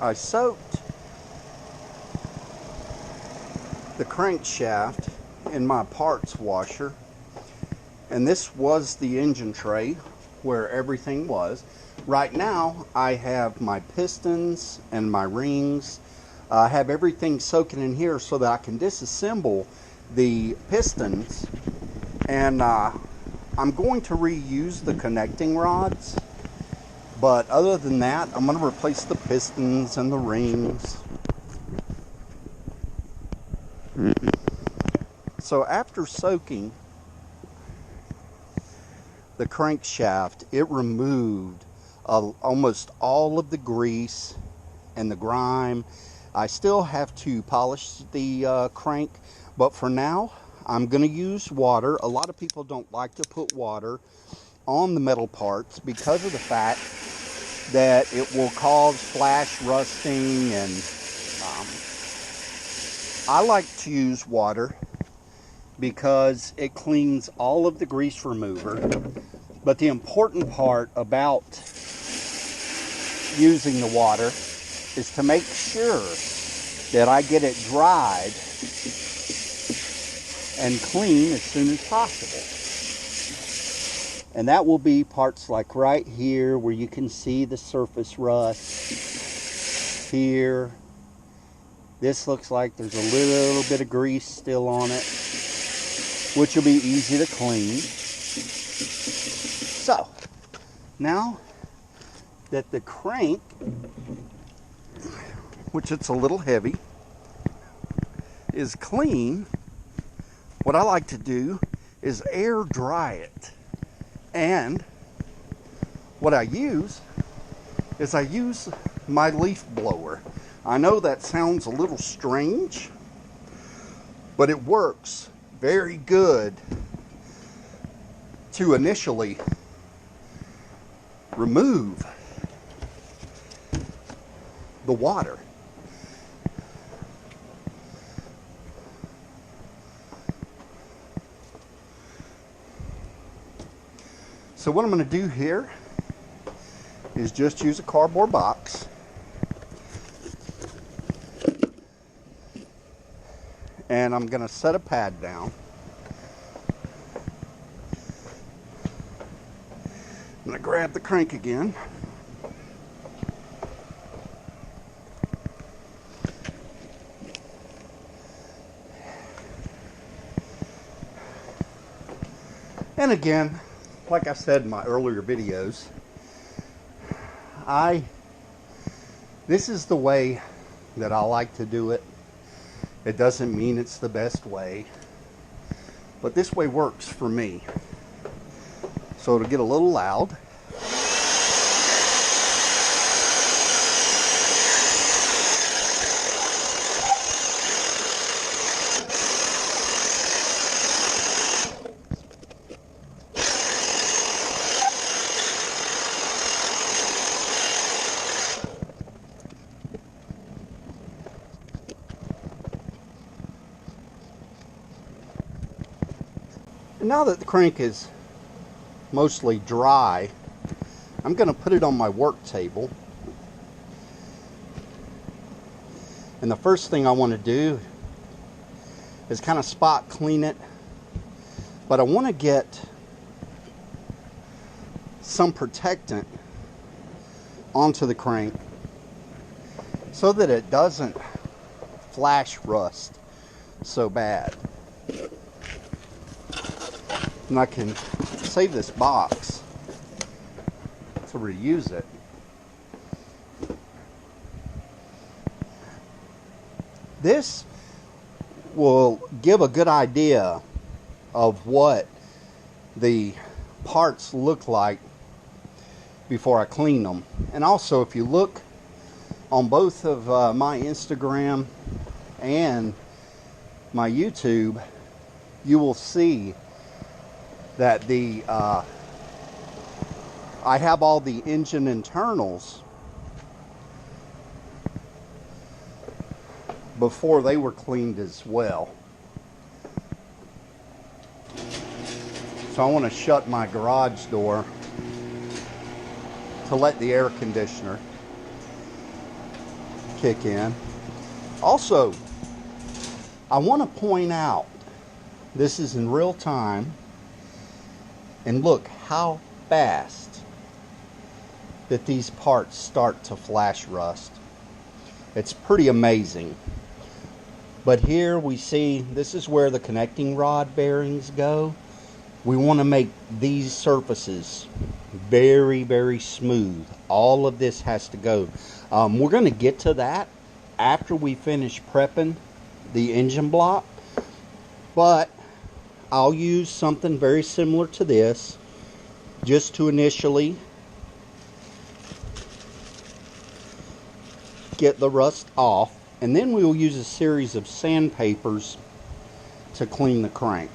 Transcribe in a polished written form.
I soaked the crankshaft in my parts washer, and this was the engine tray where everything was. Right now I have my pistons and my rings. I have everything soaking in here so that I can disassemble the pistons, and I'm going to reuse the connecting rods, but other than that I'm going to replace the pistons and the rings. So after soaking the crankshaft, it removed almost all of the grease and the grime. I still have to polish the crank, but for now I'm going to use water. A lot of people don't like to put water on the metal parts because of the fact that it will cause flash rusting, and I like to use water because it cleans all of the grease remover. But the important part about using the water is to make sure that I get it dried and clean as soon as possible. And that will be parts like right here where you can see the surface rust. Here, this looks like there's a little bit of grease still on it, which will be easy to clean. So, now that the crank, which it's a little heavy, is clean, what I like to do is air dry it. And what I use is I use my leaf blower. I know that sounds a little strange, but it works very good to initially remove the water. So what I'm going to do here is just use a cardboard box and I'm going to set a pad down. I'm going to grab the crank again. And again, like I said in my earlier videos, this is the way that I like to do it. It doesn't mean it's the best way, but this way works for me. So it'll get a little loud. And now that the crank is mostly dry, I'm going to put it on my work table. And the first thing I want to do is kind of spot clean it. But I want to get some protectant onto the crank so that it doesn't flash rust so bad. And I can save this box to reuse it. This will give a good idea of what the parts look like before I clean them. And also, if you look on both of my Instagram and my YouTube, you will see that I have all the engine internals before they were cleaned as well. So I want to shut my garage door to let the air conditioner kick in. Also, I want to point out, this is in real time, and look how fast that these parts start to flash rust. It's pretty amazing. But here we see, this is where the connecting rod bearings go. We want to make these surfaces very, very smooth. All of this has to go. We're going to get to that after we finish prepping the engine block. But I'll use something very similar to this just to initially get the rust off, and then we will use a series of sandpapers to clean the crank.